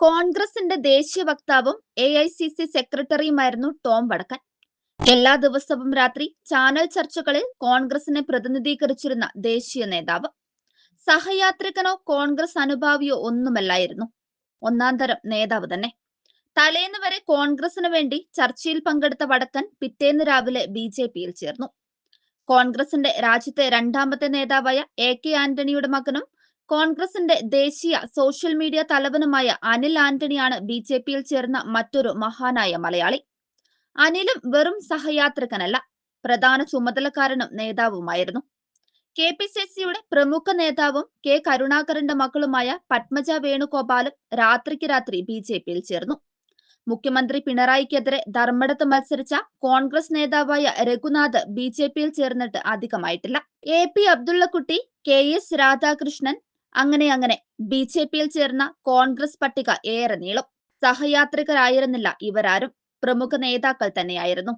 കോൺഗ്രസിന്റെ ദേശീയ വക്താവും AICC സെക്രട്ടറിയുമായിരുന്നു Tom വടക്കൻ. എല്ലാ ദിവസവും രാത്രി ചാനൽ ചർച്ചകളിൽ കോൺഗ്രസിനെ പ്രതിനിധീകരിച്ചിരുന്ന ദേശീയ നേതാവ്. സഹയാത്രികനോ കോൺഗ്രസ് അനുഭാവിയോ ഒന്നുമല്ലായിരുന്നു. ഒന്നാം തരം നേതാവ് തന്നെ. തലേന്ന് വരെ കോൺഗ്രസിന് വേണ്ടി ചർച്ചയിൽ പങ്കെടുത്ത വടക്കൻ പിറ്റേന്ന് രാവിലെ ബി.ജെ.പിയിൽ ചേർന്നു. കോൺഗ്രസിന്റെ രാജ്യത്തെ രണ്ടാമത്തെ നേതാവായ എ.കെ. ആന്റണിയുടെ മകനും കോൺഗ്രസിന്റെ ദേശീയ സോഷ്യൽ മീഡിയ തലവനുമായ അനിൽ ആന്റണിയാണ് ബി.ജെ.പിയിൽ ചേർന്ന മറ്റൊരു മഹാനായ മലയാളി. അനിലും വെറും സഹയാത്രികനല്ല, പ്രധാന ചുമതലക്കാരനും നേതാവുമായിരുന്നു. കെ.പി.സി.സിയുടെ പ്രമുഖ നേതാവും കെ കരുണാകരന്റെ മകളുമായ പത്മജ വേണുഗോപാലും രാത്രിക്ക് രാത്രി ബി.ജെ.പിയിൽ ചേർന്നു. മുഖ്യമന്ത്രി പിണറായിക്കെതിരെ ധർമ്മടത്ത് മത്സരിച്ച കോൺഗ്രസ് നേതാവായ രഘുനാഥ് ബി.ജെ.പിയിൽ ചേർന്നിട്ട് അധികമായിട്ടില്ല. എ.പി. അബ്ദുള്ളക്കുട്ടി, കെ.എസ്. രാധാകൃഷ്ണൻ, അങ്ങനെ ബി.ജെ.പിയിൽ ചേർന്ന കോൺഗ്രസ് പട്ടിക ഏറെ നീളും. സഹയാത്രികരായിരുന്നില്ല ഇവരാരും, പ്രമുഖ നേതാക്കൾ തന്നെയായിരുന്നു.